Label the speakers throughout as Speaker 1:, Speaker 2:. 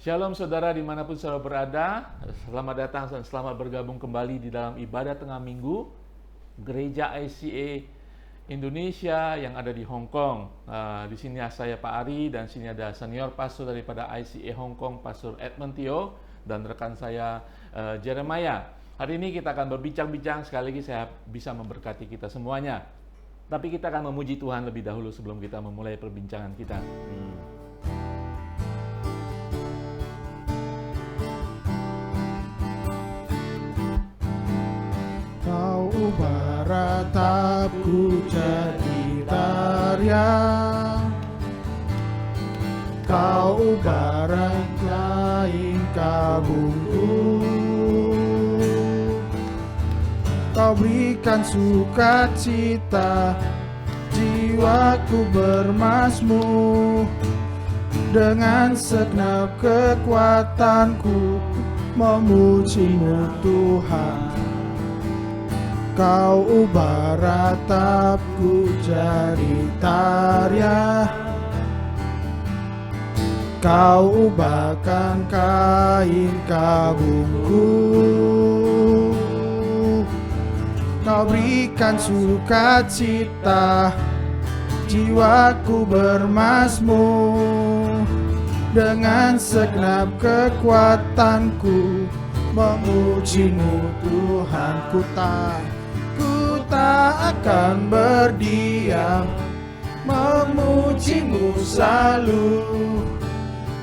Speaker 1: Shalom saudara dimanapun saudara berada, selamat datang dan selamat bergabung kembali di dalam ibadah tengah minggu Gereja ICA Indonesia yang ada di Hong Kong. Di sini saya Pak Ari dan sini ada senior pastor daripada ICA Hong Kong, Pastor Edmund Teo dan rekan saya Jeremiah. Hari ini kita akan berbincang-bincang, sekali lagi saya bisa memberkati kita semuanya. Tapi kita akan memuji Tuhan lebih dahulu sebelum kita memulai perbincangan kita.
Speaker 2: Kau ubah ratapku jadi tarian, Kau ubah rantai kabungku, Kau berikan sukacita, jiwaku bermazmur. Dengan segenap kekuatanku memuji-Mu Tuhan. Kau ubah ratapku jadi tarian, Kau ubahkan kain kabungku, Kau berikan sukacita, jiwaku bermazmur. Dengan segenap kekuatanku memuji-Mu Tuhan. Ku tak akan berdiam, memuji-Mu selalu.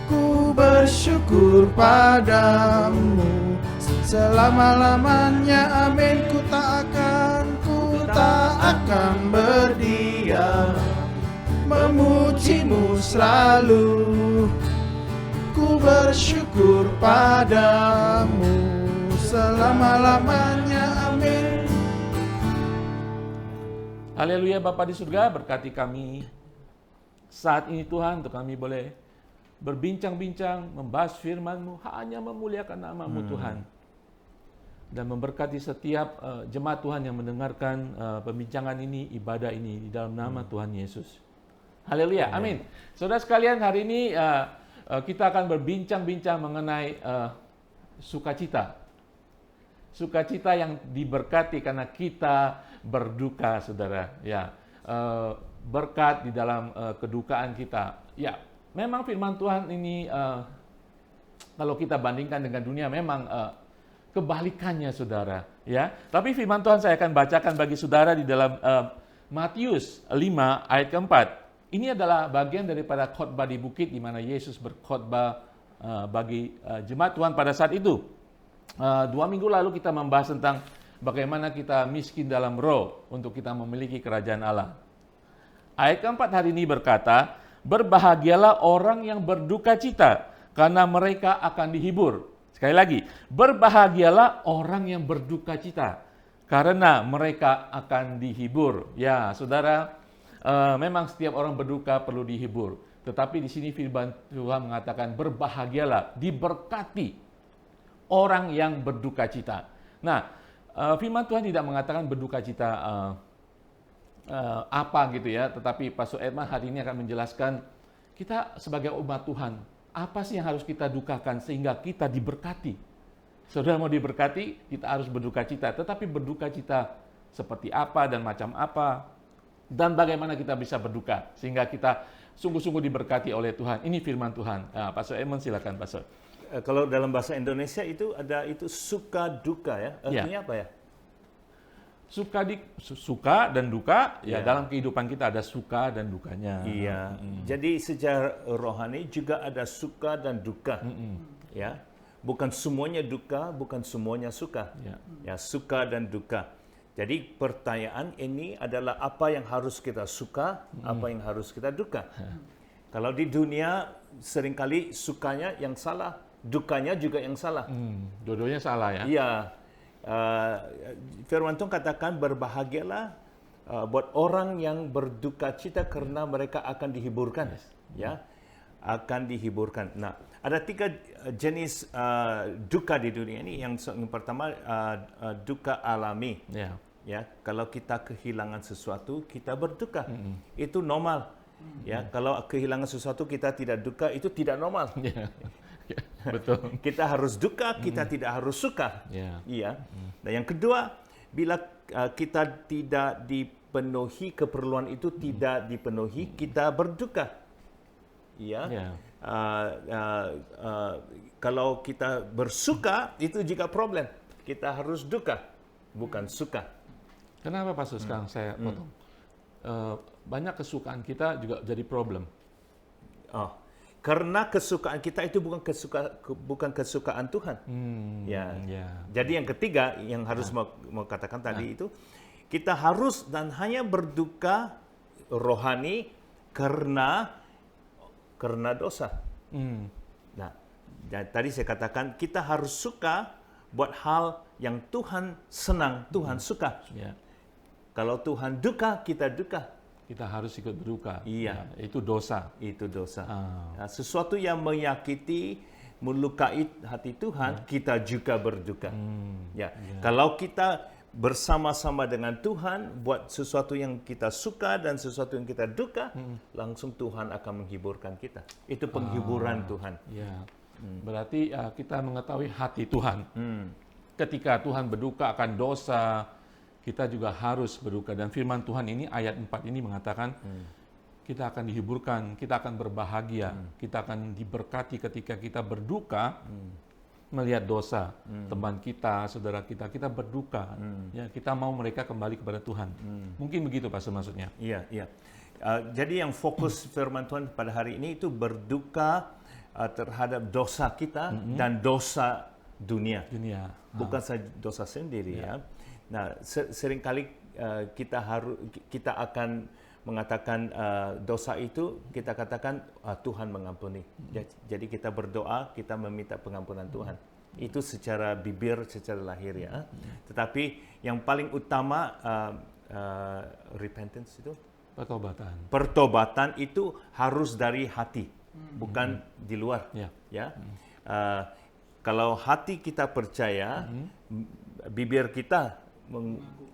Speaker 2: Ku bersyukur padamu selama-lamanya, amin. Ku tak akan berdiam, memuji-Mu selalu. Ku bersyukur padamu selama-lamanya, amin.
Speaker 1: Haleluya. Bapa di surga, berkati kami saat ini Tuhan, untuk kami boleh berbincang-bincang, membahas firman-Mu, hanya memuliakan nama-Mu Tuhan. Dan memberkati setiap jemaat Tuhan yang mendengarkan pembincangan ini, ibadah ini, di dalam nama Tuhan Yesus. Haleluya, amin. Saudara sekalian, hari ini kita akan berbincang-bincang mengenai sukacita. Sukacita yang diberkati karena kita berduka, saudara. Ya, berkat di dalam kedukaan kita. Ya, memang firman Tuhan ini kalau kita bandingkan dengan dunia memang kebalikannya, saudara. Ya, tapi firman Tuhan saya akan bacakan bagi saudara di dalam Matius 5 ayat keempat. Ini adalah bagian daripada khotbah di bukit di mana Yesus berkhotbah bagi jemaat Tuhan pada saat itu. 2 minggu lalu kita membahas tentang bagaimana kita miskin dalam roh untuk kita memiliki kerajaan Allah. Ayat keempat hari ini berkata, berbahagialah orang yang berduka cita karena mereka akan dihibur. Sekali lagi, berbahagialah orang yang berduka cita karena mereka akan dihibur. Ya, saudara, memang setiap orang berduka perlu dihibur. Tetapi di sini firman Tuhan mengatakan berbahagialah, diberkati orang yang berduka cita. Nah, firman Tuhan tidak mengatakan berduka cita apa gitu ya. Tetapi Pastor Edmund hari ini akan menjelaskan kita sebagai umat Tuhan, apa sih yang harus kita dukakan sehingga kita diberkati. Saudara mau diberkati, kita harus berduka cita. Tetapi berduka cita seperti apa dan macam apa, dan bagaimana kita bisa berduka sehingga kita sungguh-sungguh diberkati oleh Tuhan. Ini firman Tuhan. Pastor Edmund, silakan Pastor.
Speaker 3: Kalau dalam bahasa Indonesia itu ada itu suka duka ya. Artinya apa ya?
Speaker 1: Suka dan duka, ya dalam kehidupan kita ada suka dan dukanya.
Speaker 3: Iya. Jadi secara rohani juga ada suka dan duka. Ya. Bukan semuanya duka, bukan semuanya suka. Ya, suka dan duka. Jadi pertanyaan ini adalah apa yang harus kita suka, apa yang harus kita duka. Kalau di dunia seringkali sukanya yang salah, dukanya juga yang salah.
Speaker 1: Dua-duanya salah ya?
Speaker 3: Iya. Firman Tuhan katakan berbahagialah buat orang yang berduka cita karena mereka akan dihiburkan. Ya, akan dihiburkan. Nah, ada 3 jenis duka di dunia ini. Yang pertama duka alami. Ya, kalau kita kehilangan sesuatu, kita berduka. Itu normal. Ya, kalau kehilangan sesuatu kita tidak duka, itu tidak normal.
Speaker 1: Betul.
Speaker 3: Kita harus duka, kita tidak harus suka.
Speaker 1: Ya.
Speaker 3: Iya. Dan yang kedua, bila kita tidak dipenuhi, keperluan itu tidak dipenuhi, kita berduka. Iya.
Speaker 1: Ya.
Speaker 3: Kalau kita bersuka, itu juga problem. Kita harus duka, bukan suka.
Speaker 1: Kenapa Pastor sekarang saya potong? Banyak kesukaan kita juga jadi problem.
Speaker 3: Oh, karena kesukaan kita itu bukan kesukaan Tuhan. Ya. Jadi yang ketiga yang harus mau katakan tadi itu, kita harus dan hanya berduka rohani karena dosa. Nah, tadi saya katakan kita harus suka buat hal yang Tuhan senang, Tuhan suka.
Speaker 1: Ya.
Speaker 3: Kalau Tuhan duka, kita duka.
Speaker 1: Kita harus ikut berduka.
Speaker 3: Iya.
Speaker 1: Ya, itu dosa.
Speaker 3: Itu dosa.
Speaker 1: Ah.
Speaker 3: Nah, sesuatu yang menyakiti, melukai hati Tuhan, kita juga berduka. Ya. Kalau kita bersama-sama dengan Tuhan, buat sesuatu yang kita suka dan sesuatu yang kita duka, langsung Tuhan akan menghiburkan kita. Itu penghiburan Tuhan.
Speaker 1: Ya. Berarti kita mengetahui hati Tuhan. Ketika Tuhan berduka akan dosa, kita juga harus berduka. Dan firman Tuhan ini, ayat 4 ini mengatakan, kita akan dihiburkan, kita akan berbahagia, kita akan diberkati ketika kita berduka, melihat dosa teman kita, saudara kita berduka. Ya, kita mau mereka kembali kepada Tuhan. Mungkin begitu Pastor maksudnya.
Speaker 3: Iya, iya. Jadi yang fokus firman Tuhan pada hari ini itu berduka terhadap dosa kita dan dosa dunia. Bukan saja dosa sendiri ya. Nah, seringkali kita akan mengatakan dosa itu, kita katakan Tuhan mengampuni. Jadi kita berdoa, kita meminta pengampunan Tuhan. Itu secara bibir, secara lahir ya. Tetapi yang paling utama repentance itu, pertobatan itu harus dari hati, bukan di luar. Ya. Kalau hati kita percaya, bibir kita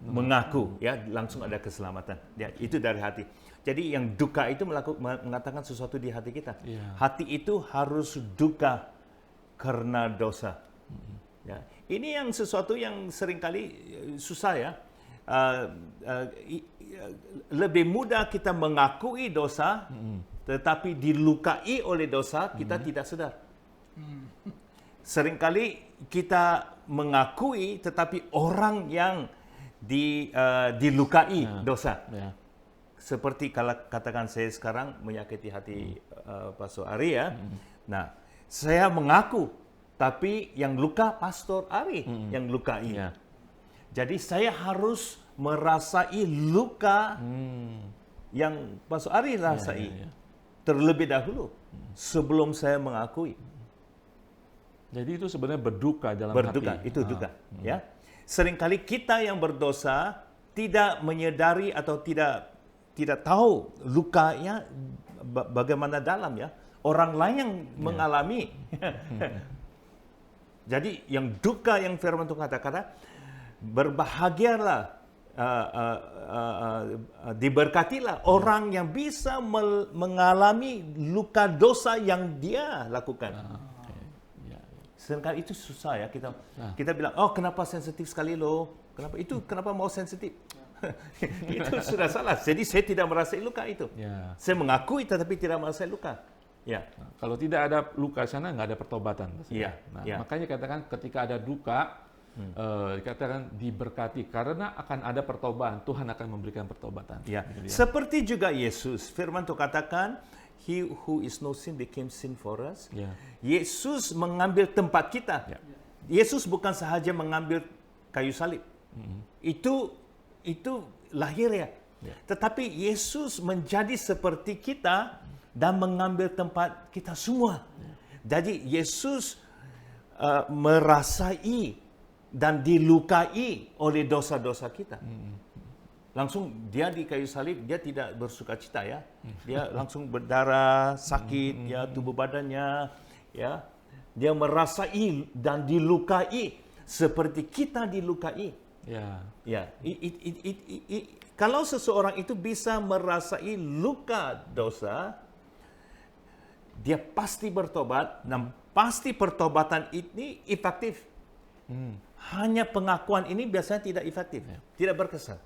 Speaker 3: mengaku, ya langsung ada keselamatan. Ya, itu dari hati. Jadi yang duka itu mengatakan sesuatu di hati kita. Hati itu harus duka karena dosa. Ya, ini yang sesuatu yang seringkali susah ya. Lebih mudah kita mengakui dosa, tetapi dilukai oleh dosa kita tidak sadar. Seringkali kita mengakui, tetapi orang yang dilukai dosa. Seperti kalau katakan saya sekarang menyakiti hati Pastor Ari ya. Nah, saya mengaku, tapi yang luka Pastor Ari yang lukai. Jadi saya harus merasai luka yang Pastor Ari rasai terlebih dahulu sebelum saya mengakui.
Speaker 1: Jadi itu sebenarnya berduka dalam hati.
Speaker 3: Itu duka. Ya. Seringkali kita yang berdosa tidak menyadari atau tidak tahu lukanya bagaimana dalam ya. Orang lain yang mengalami. Jadi yang duka yang firman Tuhan kata-kata, berbahagialah, diberkatilah orang yang bisa mengalami luka dosa yang dia lakukan. Seringkali itu susah ya, kita bilang, oh kenapa sensitif sekali lo, kenapa mau sensitif? Itu sudah salah. Jadi saya tidak merasai luka itu. Saya mengakui tetapi tidak merasai luka. Ya.
Speaker 1: Nah, kalau tidak ada luka sana, nggak ada pertobatan. Makanya katakan ketika ada duka, dikatakan diberkati karena akan ada pertobatan. Tuhan akan memberikan pertobatan.
Speaker 3: Ya. Seperti juga Yesus, firman Tuhan katakan, He who is no sin became sin for us. Yesus mengambil tempat kita. Yesus bukan sahaja mengambil kayu salib. Itu lahir ya. Tetapi Yesus menjadi seperti kita dan mengambil tempat kita semua. Jadi Yesus merasai dan dilukai oleh dosa-dosa kita. Langsung dia di kayu salib, dia tidak bersukacita ya. Dia langsung berdarah, sakit ya tubuh badannya ya. Dia merasai dan dilukai seperti kita dilukai. Kalau seseorang itu bisa merasai luka dosa, dia pasti bertobat, dan pasti pertobatan ini efektif. Hanya pengakuan ini biasanya tidak efektif, tidak berkesan.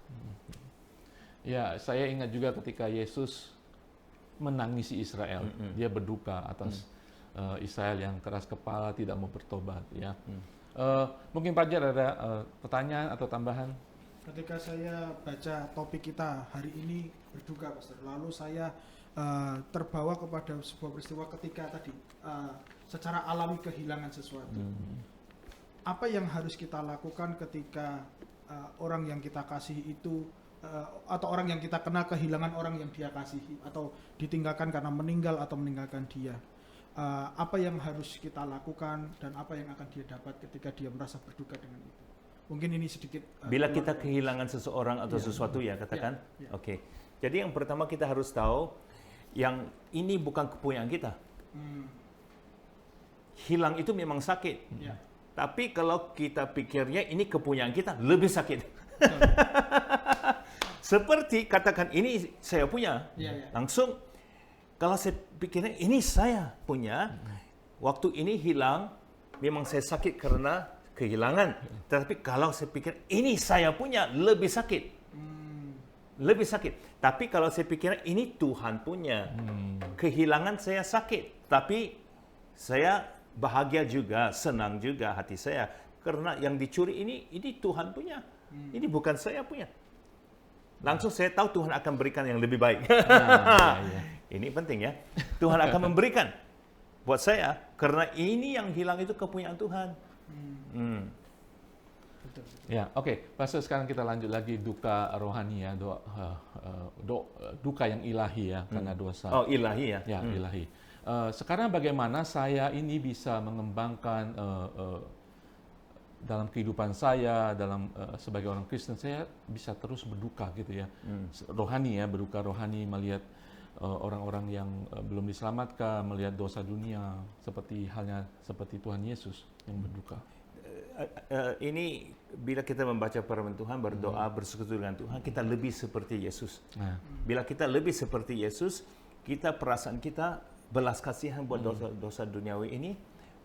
Speaker 1: Ya, saya ingat juga ketika Yesus menangisi Israel, dia berduka atas Israel yang keras kepala tidak mau bertobat. Ya, mungkin Pak Jar ada pertanyaan atau tambahan?
Speaker 2: Ketika saya baca topik kita hari ini berduka, Pastor, lalu saya terbawa kepada sebuah peristiwa ketika tadi secara alami kehilangan sesuatu. Apa yang harus kita lakukan ketika orang yang kita kasihi itu atau orang yang kita kenal kehilangan orang yang dia kasihi atau ditinggalkan karena meninggal atau meninggalkan dia? Apa yang harus kita lakukan dan apa yang akan dia dapat ketika dia merasa berduka dengan itu? Mungkin ini sedikit
Speaker 3: Bila kita kehilangan seseorang atau sesuatu ya katakan. Oke. Jadi yang pertama kita harus tahu yang ini bukan kepunyaan kita. Hilang itu memang sakit. Tapi kalau kita pikirnya ini kepunyaan kita, lebih sakit. Seperti katakan ini saya punya. Langsung kalau saya pikirnya ini saya punya, waktu ini hilang memang saya sakit karena kehilangan. Tetapi kalau saya pikir ini saya punya, lebih sakit. Lebih sakit. Tapi kalau saya pikir ini Tuhan punya, kehilangan saya sakit. Tapi saya bahagia juga, senang juga hati saya. Karena yang dicuri ini Tuhan punya. Ini bukan saya punya. Langsung saya tahu Tuhan akan berikan yang lebih baik. Ini penting ya. Tuhan akan memberikan buat saya. Karena ini yang hilang itu kepunyaan Tuhan.
Speaker 1: Ya, oke. Pastor, sekarang kita lanjut lagi duka rohani ya, duka yang ilahi ya karena dosa.
Speaker 3: Oh, ilahi ya.
Speaker 1: Ya, ilahi. Sekarang bagaimana saya ini bisa mengembangkan dalam kehidupan saya, dalam sebagai orang Kristen, saya bisa terus berduka gitu ya. Rohani ya, berduka rohani, melihat orang-orang yang belum diselamatkan, melihat dosa dunia, seperti halnya seperti Tuhan Yesus yang berduka.
Speaker 3: Ini bila kita membaca firman Tuhan, berdoa, bersekutu dengan Tuhan, kita lebih seperti Yesus. Bila kita lebih seperti Yesus, perasaan kita belas kasihan buat dosa-dosa duniawi ini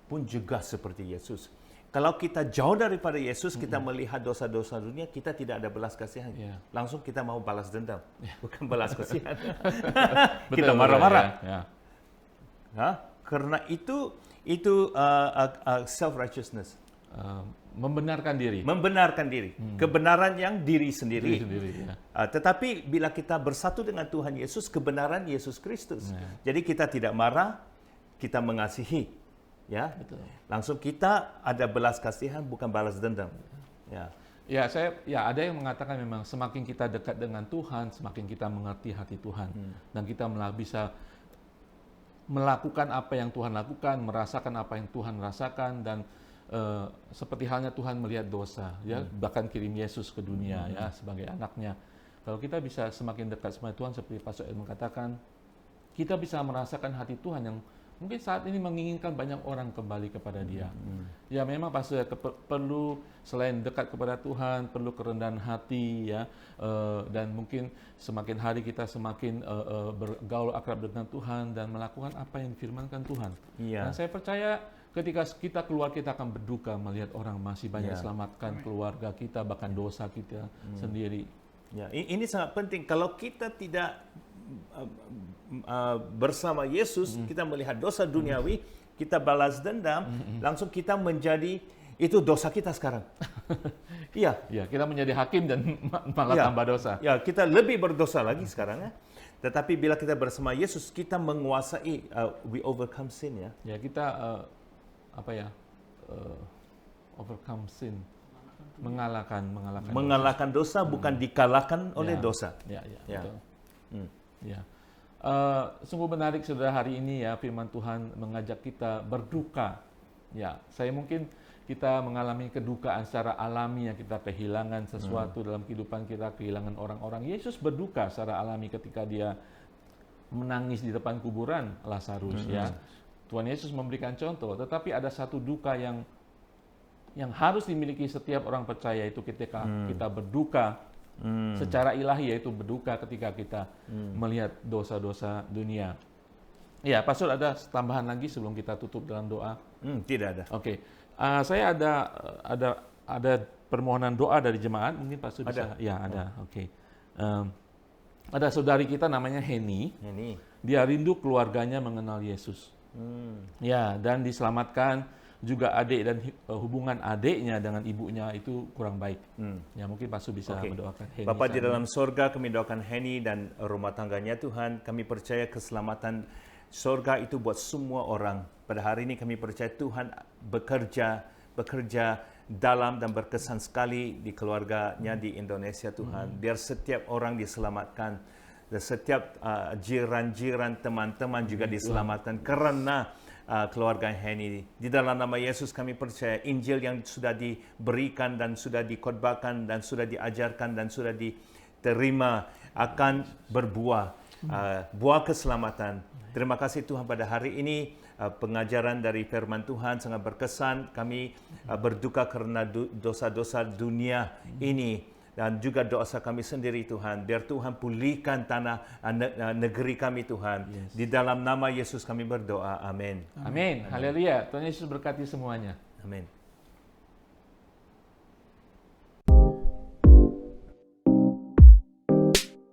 Speaker 3: pun juga seperti Yesus. Kalau kita jauh daripada Yesus, kita melihat dosa-dosa dunia, kita tidak ada belas kasihan. Langsung kita mau balas dendam, bukan belas kasihan. Kita marah-marah. Karena itu self-righteousness.
Speaker 1: Membenarkan diri.
Speaker 3: Kebenaran yang diri sendiri.
Speaker 1: Ya.
Speaker 3: Tetapi bila kita bersatu dengan Tuhan Yesus, kebenaran Yesus Kristus. Jadi kita tidak marah, kita mengasihi. Ya, betul. Langsung kita ada belas kasihan, bukan balas dendam. Ya,
Speaker 1: ada yang mengatakan memang semakin kita dekat dengan Tuhan, semakin kita mengerti hati Tuhan, dan kita bisa melakukan apa yang Tuhan lakukan, merasakan apa yang Tuhan rasakan, dan seperti halnya Tuhan melihat dosa, ya, bahkan kirim Yesus ke dunia, ya, sebagai anaknya. Kalau kita bisa semakin dekat sama Tuhan, seperti Pastor Edmund katakan, kita bisa merasakan hati Tuhan yang mungkin saat ini menginginkan banyak orang kembali kepada Dia. Ya, memang Pastor perlu selain dekat kepada Tuhan, perlu kerendahan hati, ya, dan mungkin semakin hari kita semakin bergaul akrab dengan Tuhan dan melakukan apa yang difirmankan Tuhan. Dan saya percaya ketika kita keluar, kita akan berduka melihat orang masih banyak selamatkan keluarga kita, bahkan dosa kita sendiri.
Speaker 3: Ya, ini sangat penting. Kalau kita tidak bersama Yesus, kita melihat dosa duniawi, kita balas dendam, langsung kita menjadi itu dosa kita sekarang. Iya,
Speaker 1: kita menjadi hakim dan malah tambah dosa.
Speaker 3: Ya, kita lebih berdosa lagi sekarang ya. Tetapi bila kita bersama Yesus, kita menguasai, we overcome sin ya.
Speaker 1: Ya, kita overcome sin, mengalahkan
Speaker 3: dosa, bukan dikalahkan oleh dosa.
Speaker 1: Ya. Betul. Ya. Sungguh menarik saudara hari ini ya, firman Tuhan mengajak kita berduka. Ya, kita mengalami kedukaan secara alami ya, kita kehilangan sesuatu dalam kehidupan kita, kehilangan orang-orang. Yesus berduka secara alami ketika Dia menangis di depan kuburan Lazarus ya. Tuhan Yesus memberikan contoh, tetapi ada satu duka yang harus dimiliki setiap orang percaya, itu ketika kita berduka secara ilahi, yaitu berduka ketika kita melihat dosa-dosa dunia. Ya, Pastor ada tambahan lagi sebelum kita tutup dalam doa.
Speaker 3: Tidak ada.
Speaker 1: Oke. Saya ada permohonan doa dari jemaat, mungkin Pastor bisa.
Speaker 3: Ada?
Speaker 1: Ya, ada. Oke. Ada saudari kita namanya Heni.
Speaker 3: Ini.
Speaker 1: Dia rindu keluarganya mengenal Yesus. Ya, dan diselamatkan juga adik dan hubungan adiknya dengan ibunya itu kurang baik. Ya, mungkin Pastor bisa
Speaker 3: Oke.
Speaker 1: mendoakan Heni.
Speaker 3: Bapa di
Speaker 1: saat
Speaker 3: dalam sorga, kami doakan Heni dan rumah tangganya Tuhan. Kami percaya keselamatan sorga itu buat semua orang. Pada hari ini kami percaya Tuhan bekerja dalam dan berkesan sekali di keluarganya di Indonesia Tuhan. Biar setiap orang diselamatkan. Dan setiap jiran-jiran, teman-teman juga diselamatkan karena keluarga Heni. Di dalam nama Yesus kami percaya Injil yang sudah diberikan dan sudah dikhotbahkan dan sudah diajarkan dan sudah diterima akan berbuah, buah keselamatan. Terima kasih Tuhan pada hari ini pengajaran dari firman Tuhan sangat berkesan. Kami berduka karena dosa-dosa dunia ini. Dan juga dosa kami sendiri Tuhan. Biar Tuhan pulihkan tanah negeri kami Tuhan. Yes. Di dalam nama Yesus kami berdoa. Amin.
Speaker 1: Amin. Haleluya. Tuhan Yesus berkati semuanya.
Speaker 3: Amin.